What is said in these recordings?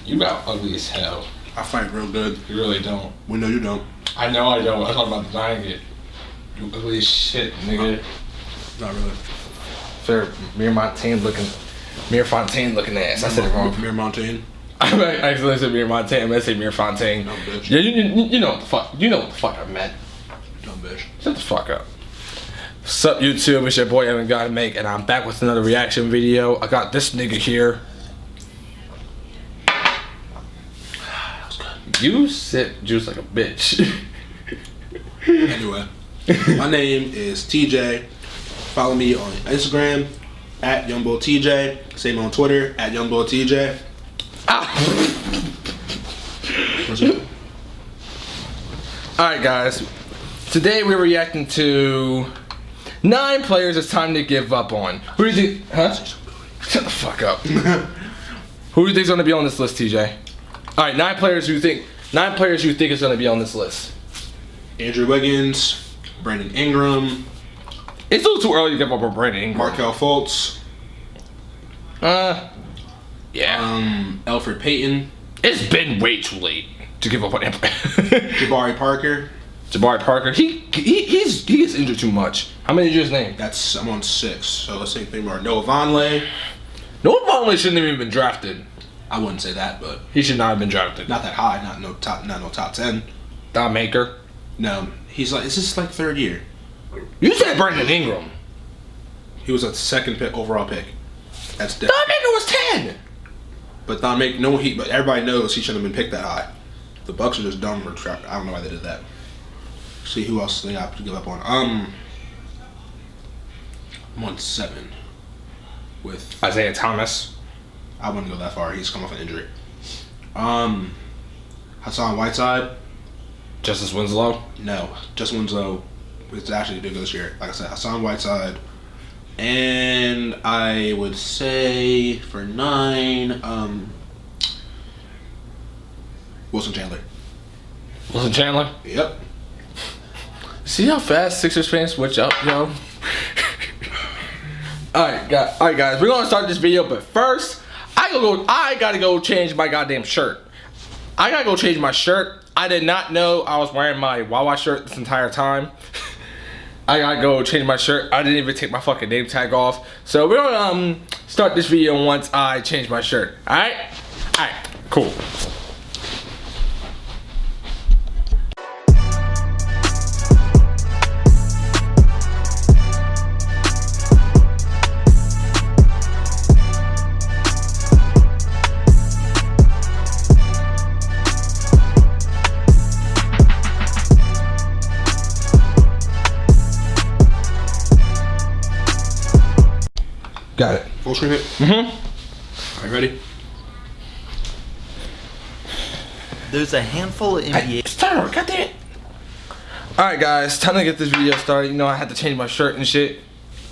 You about ugly as hell. I fight real good. You really don't. We know you don't. I know I don't. I'm talking about denying it. You ugly as shit, nigga. Not really. Fair Fontaine looking ass. I said it wrong. Montaigne. I accidentally said Mir Fontaine. I'm gonna say Mir Fontaine. Dumb bitch. Yeah, you know what the fuck. You know what the fuck I meant. Dumb bitch. Shut the fuck up. What's up, YouTube? It's your boy Godamake, and I'm back with another reaction video. I got this nigga here. That was good. You sip juice like a bitch. Anyway, my name is TJ. Follow me on Instagram at YoungBullTJ. Same on Twitter at YoungBullTJ. Alright, guys. Today we're reacting to 9 players it's time to give up on. Who do you think? Huh? Shut the fuck up. Who do you think's gonna be on this list, TJ? Alright, 9 players you think is gonna be on this list. Andrew Wiggins, Brandon Ingram. It's a little too early to give up on Brandon Ingram. Markelle Fultz. Yeah. Elfrid Payton. It's been way too late to give up on him. Jabari Parker. Jabari Parker. He gets injured too much. How many did you just name? I'm on 6. So let's think more. Noah Vonleh. Noah Vonleh shouldn't have even been drafted. I wouldn't say that, but He should not have been drafted. not that high. Not no top 10. Don Maker. No, he's like this is like 3rd year. You said Brandon Ingram. He was a 2nd overall pick. That's Don Maker was 10. But but everybody knows he shouldn't have been picked that high. The Bucks are just dumb for I don't know why they did that. See who else they have to give up on. I'm on 7 with Isaiah Thomas. I wouldn't go that far. He's come off an injury. Hassan Whiteside. Justice Winslow. No, just Winslow was actually doing good this year. Like I said, Hassan Whiteside. And I would say for 9, Wilson Chandler. Wilson Chandler. Yep. See how fast Sixers fans switch up, yo? Alright, guys, we're gonna start this video, but first, I gotta go change my goddamn shirt. I gotta go change my shirt. I did not know I was wearing my Wawa shirt this entire time. I gotta go change my shirt. I didn't even take my fucking name tag off. So we're gonna start this video once I change my shirt. Alright? Alright, cool. Got it. Full screen it? Mm-hmm. Alright, ready? There's a handful of NBA. It's time, goddamn. Alright, guys, time to get this video started. You know, I had to change my shirt and shit.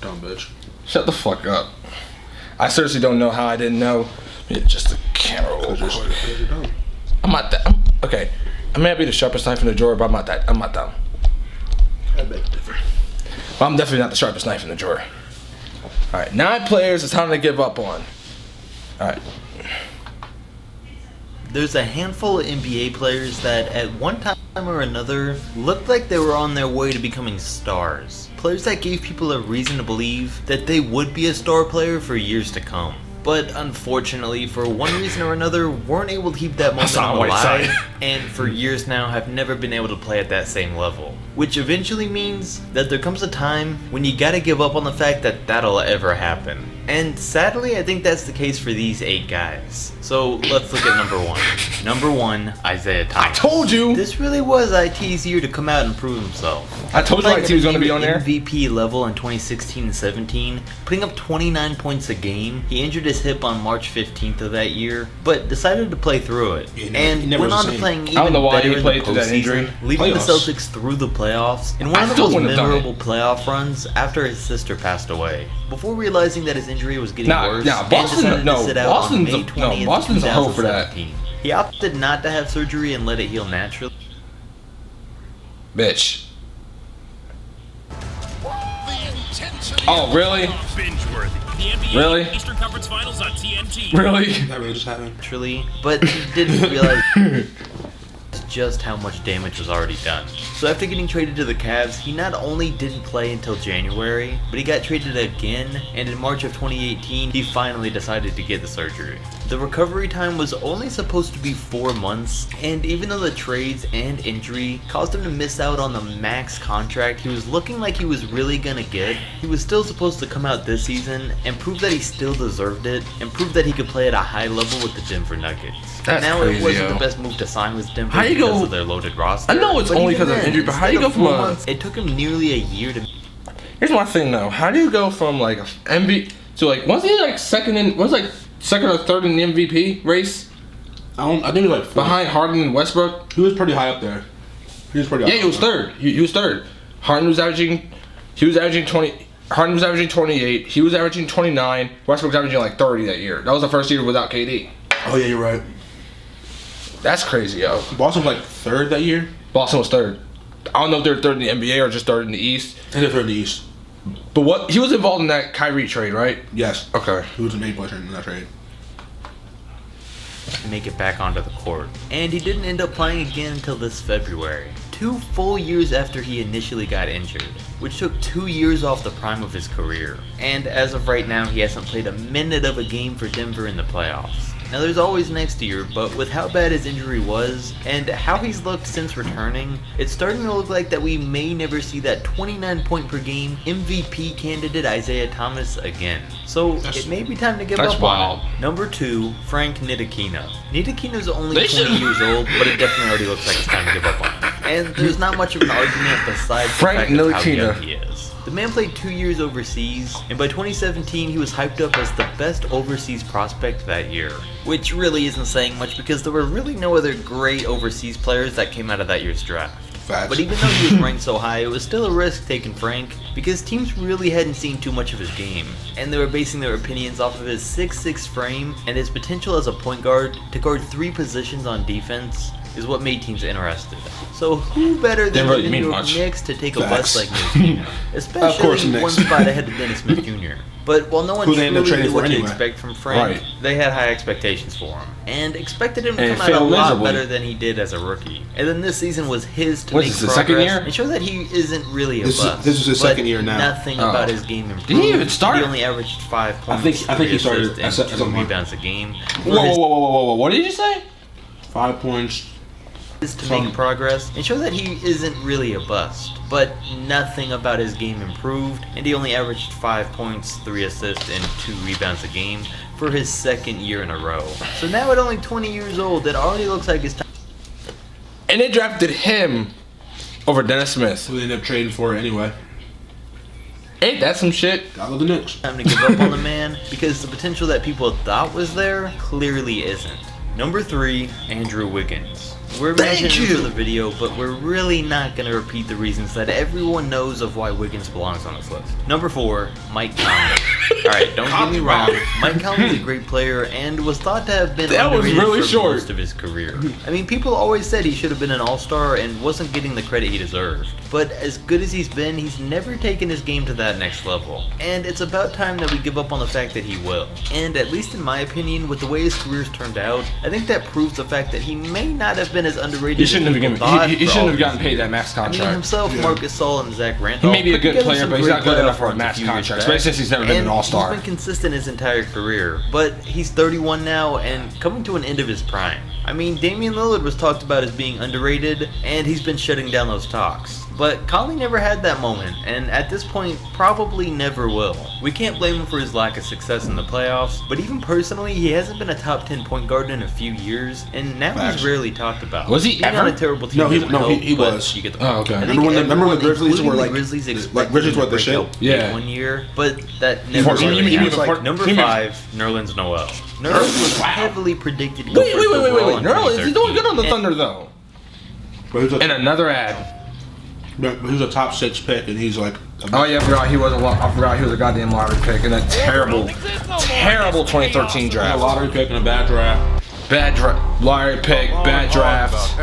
Dumb bitch. Shut the fuck up. I seriously don't know how I didn't know. Just the camera real quick. I'm not that. Okay. I may not be the sharpest knife in the drawer, but I'm not dumb. I beg to differ. Well, I'm definitely not the sharpest knife in the drawer. Alright, 9 players it's time to give up on. Alright. There's a handful of NBA players that at one time or another looked like they were on their way to becoming stars. Players that gave people a reason to believe that they would be a star player for years to come. But unfortunately, for one reason or another, weren't able to keep that momentum alive, and for years now have never been able to play at that same level. Which eventually means that there comes a time when you gotta give up on the fact that that'll ever happen. And sadly, I think that's the case for these 8 guys. So let's look at number 1. Number 1, Isaiah Thomas. I told you! This really was IT's year to come out and prove himself. I told you IT was going to be on there. MVP level in 2016 and 17, putting up 29 points a game. He injured his hip on March 15th of that year, but decided to play through it. And went on to playing even better in the postseason, leading the Celtics through the playoffs in one of the most memorable playoff runs after his sister passed away. Before realizing that his injury was getting worse, Boston's a hoe for that. He opted not to have surgery and let it heal naturally. Bitch. Oh, really? Binge-worthy. The NBA Really? Eastern Conference Finals on TNT. Really? That really just happened. Naturally, but he didn't realize just how much damage was already done. So after getting traded to the Cavs, he not only didn't play until January, but he got traded again, and in March of 2018, he finally decided to get the surgery. The recovery time was only supposed to be 4 months, and even though the trades and injury caused him to miss out on the max contract he was looking like he was really gonna get, he was still supposed to come out this season and prove that he still deserved it, and prove that he could play at a high level with the Denver Nuggets. That's now crazy, it wasn't yo. the best move to sign with Denver How you because go- of their loaded roster. I know it's but only even because of then, injury, but how do you instead go of from 4 a- months, it took him nearly a year to. Here's my thing though. How do you go from like a MVP to like wasn't he like second or third in the MVP race I think he was like 4th. behind Harden and Westbrook? He was pretty high up there. He was pretty. Yeah, he was third. He was third. Harden was averaging 20. Harden was averaging 28. He was averaging 29. Westbrook was averaging like 30 that year. That was the first year without KD. Oh yeah, you're right. That's crazy, yo. Boston was like 3rd that year. Boston was third. I don't know if they're third in the NBA or just third in the East. I think they're 3rd in the East. But what he was involved in that Kyrie trade, right? Yes. Okay. He was the main player in that trade. make it back onto the court. And he didn't end up playing again until this February, 2 full years after he initially got injured, which took 2 years off the prime of his career. And as of right now, he hasn't played a minute of a game for Denver in the playoffs. Now there's always next year, but with how bad his injury was, and how he's looked since returning, it's starting to look like that we may never see that 29 point per game MVP candidate Isaiah Thomas again. So it may be time to give up on him. Number 2, Frank Ntilikina. Ntilikina's only 20 years old, but it definitely already looks like it's time to give up on him. And there's not much of an argument besides the fact of how young he is. The man played 2 years overseas, and by 2017 he was hyped up as the best overseas prospect that year. Which really isn't saying much because there were really no other great overseas players that came out of that year's draft. Facts. But even though he was ranked so high, it was still a risk taking Frank, because teams really hadn't seen too much of his game, and they were basing their opinions off of his 6'6" frame and his potential as a point guard to guard 3 positions on defense is what made teams interested. So who better than the New York Knicks to take a bust like Ntilikina, especially one spot ahead of Dennis Smith Jr. But while no one truly knew what to expect from Frank, they had high expectations for him, and expected him to come out a lot better than he did as a rookie. And then this season was his to make progress and show that he isn't really a bust. This is his second year now. Nothing about his game improved. Did he even start? He only averaged 5 points, I think he started and 2 rebounds a game. Whoa! What did you say? 5 points. To make progress and show that he isn't really a bust, but nothing about his game improved, and he only averaged 5 points, 3 assists, and 2 rebounds a game for his second year in a row. So now at only 20 years old, it already looks like it's time. And they drafted him over Dennis Smith. Who they ended up trading for it anyway. Ain't that some shit? Got the Knicks. Time to give up on the man, because the potential that people thought was there clearly isn't. Number 3, Andrew Wiggins. We're mentioning him for the video, but we're really not going to repeat the reasons that everyone knows of why Wiggins belongs on this list. Number 4, Mike Conley. Alright, don't get me wrong, Mike Conley's a great player and was thought to have been underrated for most of his career. I mean, people always said he should have been an all-star and wasn't getting the credit he deserved. But as good as he's been, he's never taken his game to that next level. And it's about time that we give up on the fact that he will. And at least in my opinion, with the way his career's turned out, I think that proves the fact that he may not have been as underrated he shouldn't as have thought. he shouldn't have gotten paid that max contract. I mean, himself, Marcus Saul, and Zach Randolph. He may be a good player, but he's not good enough for a max contract, especially since he's never been an all-star. He's been consistent his entire career, but he's 31 now and coming to an end of his prime. I mean, Damian Lillard was talked about as being underrated, and he's been shutting down those talks. But Conley never had that moment, and at this point, probably never will. We can't blame him for his lack of success in the playoffs, but even personally, he hasn't been a top 10 point guard in a few years, and now he's rarely talked about. Was he Being ever? on a terrible team? He was. You get the point. Oh, okay. Remember when the Grizzlies were like, Grizzlies were the shit? Yeah. 1 year, but that never really happened. Number 5, Nerlens Noel. Nerlens was heavily predicted to go Wait. Nerlens, he's doing good on the Thunder, though. And another ad. But he was a top 6 pick, and he's like. Oh yeah, I forgot he was a goddamn lottery pick in that terrible 2013 draft. A lottery pick and a bad draft. Lottery pick, bad draft.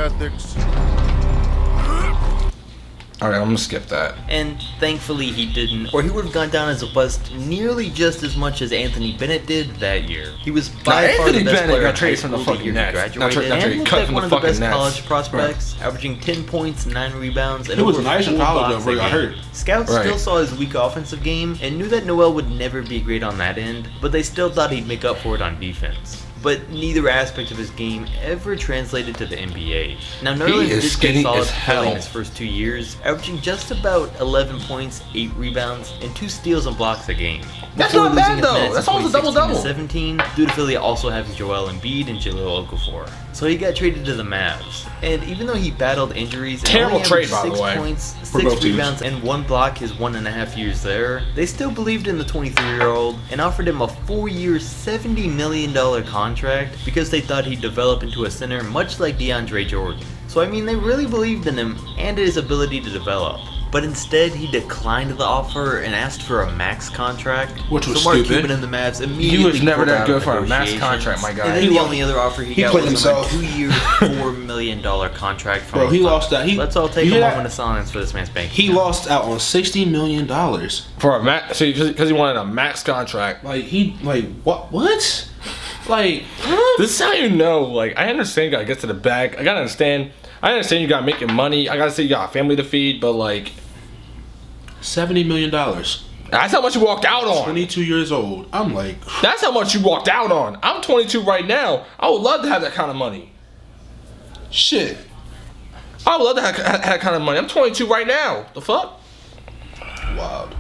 Alright, I'm gonna skip that. And thankfully he didn't, or he would have gone down as a bust nearly just as much as Anthony Bennett did that year. He was by far Anthony the best Bennett player got in high traded from school the the fucking year he Nets. graduated, Not and looked cut like from one the of the best fucking Nets. college prospects, averaging 10 points, 9 rebounds, and He was over nice in 4 college, blocks though, a bro, I game. heard. Scouts Right. still saw his weak offensive game and knew that Noel would never be great on that end, but they still thought he'd make up for it on defense. But neither aspect of his game ever translated to the NBA. Now, Nerlens is did skinny stay solid as hell. in his first 2 years, averaging just about 11 points, 8 rebounds, and 2 steals and blocks a game. That's Before not bad, losing his though. minutes That's in almost a 2016 double-double. to 17, due to Philly also having Joel Embiid and Jahlil Okafor. So he got traded to the Mavs. And even though he battled injuries and Terrible only trade, averaged by the 6 way, points, for 6 both teams. rebounds, and 1 block his 1.5 years there, they still believed in the 23-year-old and offered him a 4-year, $70 million contract because they thought he'd develop into a center much like DeAndre Jordan. So I mean, they really believed in him and his ability to develop. But instead, he declined the offer and asked for a max contract. Which was so Mark stupid. Cuban and the Mavs immediately He was never pulled that out good of for a max negotiations. contract, my guy. And then He the lost- only other offer he he got played was himself. a 2-year, $4 million contract from Bro, he the lost that. Let's all take you a hear moment that? of silence for this man's bank. He lost out on $60 million. For a max, see, because he wanted a max contract. What? Like, This is how you know. Like, I understand you gotta get to the bag. I understand you gotta make your money. I gotta say you got a family to feed, but like, $70 million. that's how much you walked out on. 22 years old. I'm like, That's how much you walked out on. I'm 22 right now. I would love to have that kind of money. shit. I would love to have that kind of money. I'm 22 right now. The fuck? Wild.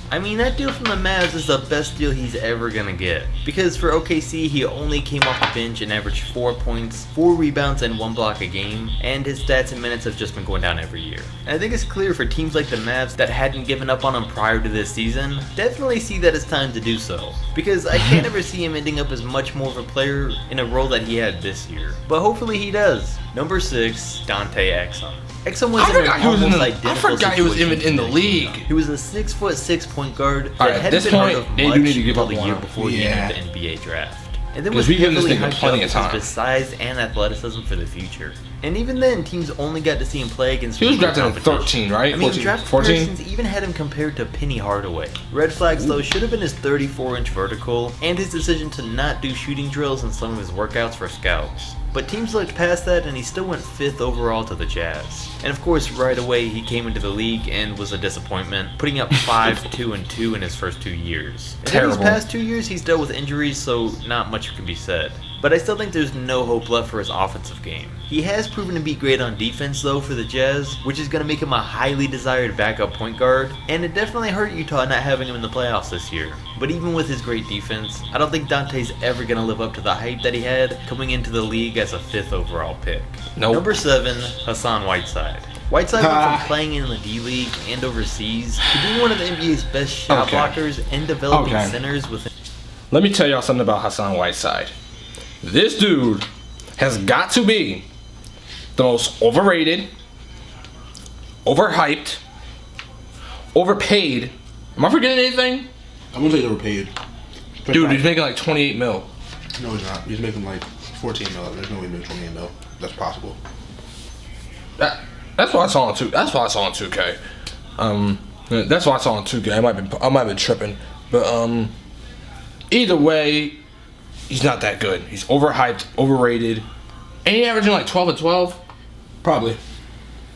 I mean, that deal from the Mavs is the best deal he's ever gonna get. Because for OKC, he only came off the bench and averaged 4 points, 4 rebounds, and 1 block a game, and his stats and minutes have just been going down every year. And I think it's clear for teams like the Mavs that hadn't given up on him prior to this season, definitely see that it's time to do so. Because I can't ever see him ending up as much more of a player in a role that he had this year. But hopefully he does. Number 6, Dante Exum. Exum was I in an forgot he was in almost the- I identical forgot he was situation even in the to this league. He was a 6'6" point guard that Alright, at hadn't this been heard point, of they do much need to give until up the on year him. before he Yeah. entered the NBA draft. And then 'Cause was we've given this heavily nigga hyped plenty up of because time. of his size and athleticism for the future. And even then, teams only got to see him play against He was weaker drafted in competition. 13, right? I mean, 14. draft 14? comparisons even had him compared to Penny Hardaway. Red flags, though, should have been his 34-inch vertical and his decision to not do shooting drills in some of his workouts for scouts. But teams looked past that and he still went 5th overall to the Jazz. And of course, right away he came into the league and was a disappointment, putting up 5-2-2 in his first 2 years. And in Terrible. these past 2 years he's dealt with injuries, so not much can be said. But I still think there's no hope left for his offensive game. He has proven to be great on defense though for the Jazz, which is going to make him a highly desired backup point guard, and it definitely hurt Utah not having him in the playoffs this year. But even with his great defense, I don't think Dante's ever going to live up to the hype that he had coming into the league as a 5th overall pick. Nope. Number 7, Hassan Whiteside. Whiteside went from playing in the D-League and overseas to being one of the NBA's best shot Okay. blockers and developing Okay. centers within. Let me tell y'all something about Hassan Whiteside. This dude has got to be the most overrated, overhyped, overpaid. Am I forgetting anything? I'm gonna say they were paid. Dude, he's making like 28 mil. No, he's not. He's making like 14 mil. There's no way he's making 28 mil. That's possible. That's what I saw on 2. That's what I saw on 2K. That's what I saw on 2K. I might have been tripping, but either way, he's not that good. He's overhyped, overrated, and he averaging like 12 and 12. Probably.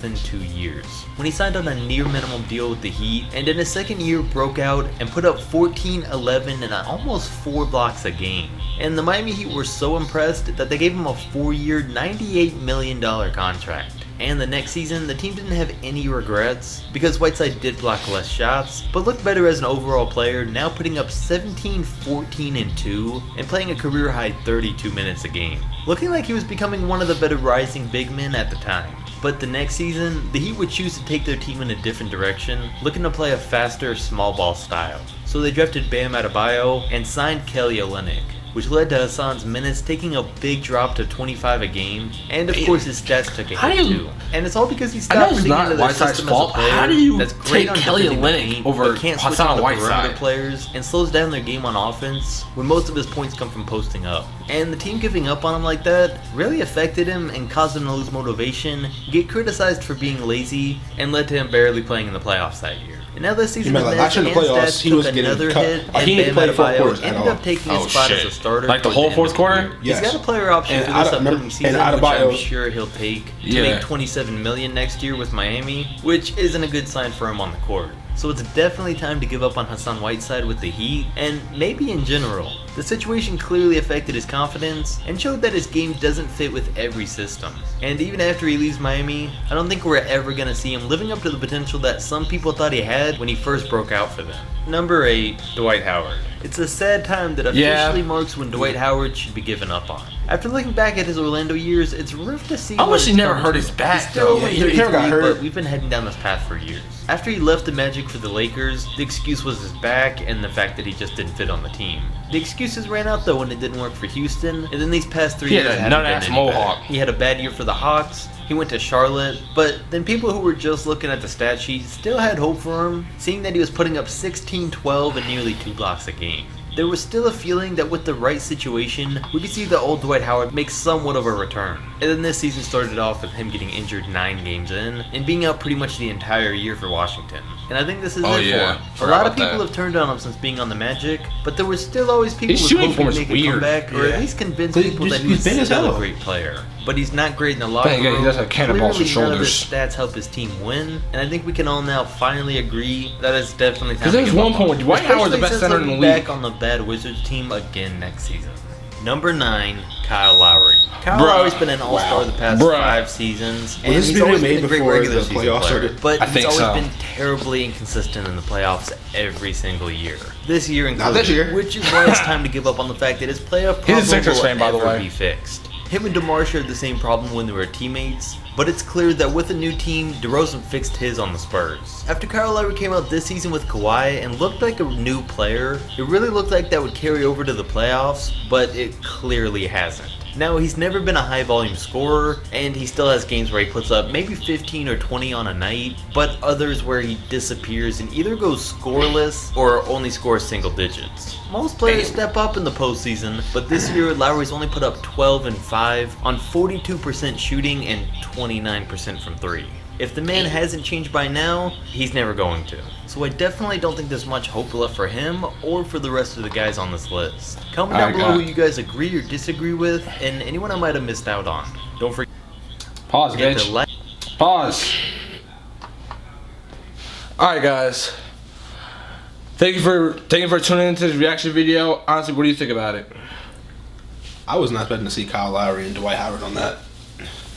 Within 2 years, when he signed on a near minimum deal with the Heat, and in his second year broke out and put up 14, 11, and almost 4 blocks a game. And the Miami Heat were so impressed that they gave him a 4-year, $98 million contract. And the next season, the team didn't have any regrets because Whiteside did block less shots, but looked better as an overall player, now putting up 17, 14, and 2, and playing a career-high 32 minutes a game. Looking like he was becoming one of the better rising big men at the time. But the next season, the Heat would choose to take their team in a different direction, looking to play a faster, small ball style. So they drafted Bam Adebayo and signed Kelly Olynyk. which led to Hassan's minutes taking a big drop to 25 a game, and of course his stats took a hit too. And it's all because he I know stopped it's fitting not into their Whiteside's system as a fault. player How do you that's great take on Kelly defending the Olynyk paint, over but can't switch Hassan on the Whiteside? perimeter players and slows down their game on offense when most of his points come from posting up. And the team giving up on him like that really affected him and caused him to lose motivation, get criticized for being lazy, and led to him barely playing in the playoffs that year. And now this season, his last year in the playoffs, he was getting another cut. hit, He didn't and play Bam fourth Adebayo quarters at ended all. up taking his Oh, spot shit. as a starter. Like the toward whole end fourth of the quarter? year. Yes. He's got a player option And for this upcoming remember- season, and which I'm Adebayo- sure he'll take to Yeah. make $27 million next year with Miami, which isn't a good sign for him on the court. So it's definitely time to give up on Hassan Whiteside with the Heat, and maybe in general. The situation clearly affected his confidence and showed that his game doesn't fit with every system. And even after he leaves Miami, I don't think we're ever going to see him living up to the potential that some people thought he had when he first broke out for them. Number 8, Dwight Howard. It's a sad time that officially marks when Dwight Howard should be given up on. After looking back at his Orlando years, it's rough to see. I wish he what never it's hurt come his to. back, He's still though. only Yeah, he never got 33, hurt. but we've been heading down this path for years. After he left the Magic for the Lakers, the excuse was his back and the fact that he just didn't fit on the team. The excuses ran out though when it didn't work for Houston, and then these past 3 He had years a haven't been nut-ass any mohawk. better. He had a bad year for the Hawks. He went to Charlotte, but then people who were just looking at the stat sheet still had hope for him, seeing that he was putting up 16, 12, and nearly 2 blocks a game. There was still a feeling that with the right situation, we could see the old Dwight Howard make somewhat of a return. And then this season started off with him getting injured 9 games in, and being out pretty much the entire year for Washington. And I think this is Oh, it yeah. for him. A Forgot lot of about people that. have turned on him since being on the Magic, but there was still always people His who shooting hoping form to is make a weird. comeback, or Yeah. at least convince But people he's- that he's he's big as still a hell. great player. But he's not great in the locker Dang, yeah, room. he does have cannonballs Clearly, for none of his shoulders. stats help his team win, and I think we can all now finally agree that it's definitely time Because to there's give one up point on when him. Dwight Howard's the Especially best since center he'll in be the league. back on the bad Wizards team again next season. Number 9, Kyle Lowry. Kyle Bruh. Lowry's been an all-star Wow. the past Bruh. 5 seasons, and this he's video always made been a great before regular the season playoffs player. started? But I he's think always so. been terribly inconsistent in the playoffs every single year. This year included, Not this year. which is why it's time to give up on the fact that his playoff He's a problem Sixers will fan, by the ever way. be fixed. Him and DeMar shared the same problem when they were teammates, but it's clear that with a new team, DeRozan fixed his on the Spurs. After Kyle Lowry came out this season with Kawhi and looked like a new player, it really looked like that would carry over to the playoffs, but it clearly hasn't. Now, he's never been a high-volume scorer, and he still has games where he puts up maybe 15 or 20 on a night, but others where he disappears and either goes scoreless or only scores single digits. Most players step up in the postseason, but this year Lowry's only put up 12 and 5 on 42% shooting and 29% from 3. If the man hasn't changed by now, he's never going to. So I definitely don't think there's much hope left for him or for the rest of the guys on this list. Comment down below who you guys agree or disagree with, and anyone I might have missed out on. Don't forget Pause, to bitch. like. Pause. Alright, guys. Thank you for tuning into this reaction video. Honestly, what do you think about it? I was not expecting to see Kyle Lowry and Dwight Howard on that.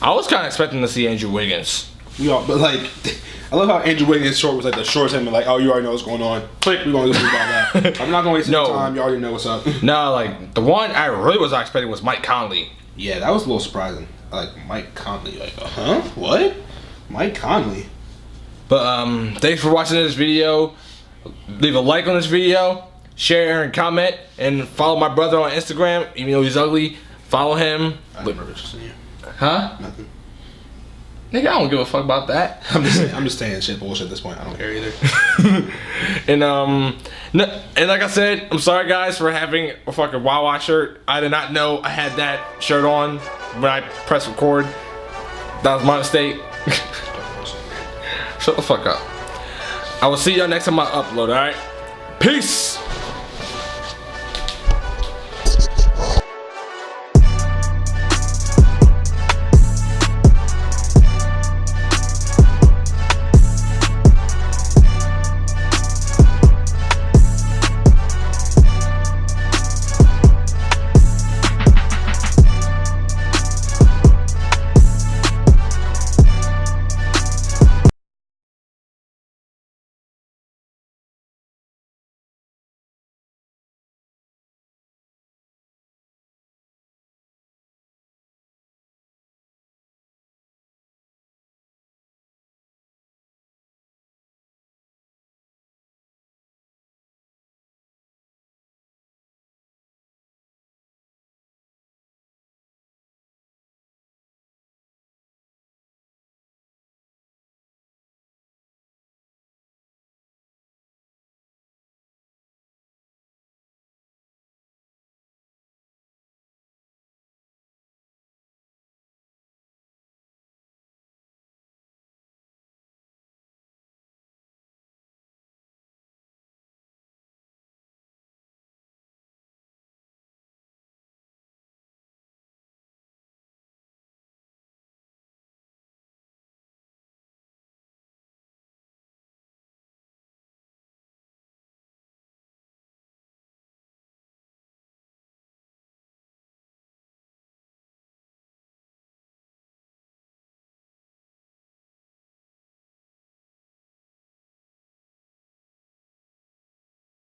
I was kind of expecting to see Andrew Wiggins. You know, but like, I love how Andrew Wiggins' short was like the short segment, like, oh, you already know what's going on. Click, we're going to listen about that. I'm not going to waste No. any time. You already know what's up. No, like the one I really was not expecting was Mike Conley. Yeah, that was a little surprising. Like, Mike Conley. Like, huh? What? Mike Conley. But thanks for watching this video. Leave a like on this video, share and comment, and follow my brother on Instagram. Even though he's ugly, follow him. I never interested in you. Huh? Nothing. Nigga, I don't give a fuck about that. I'm just saying shit bullshit at this point. I don't care either. And and like I said, I'm sorry guys for having a fucking Wawa shirt. I did not know I had that shirt on when I pressed record. That was my mistake. Shut the fuck up. I will see y'all next time I upload, alright? Peace!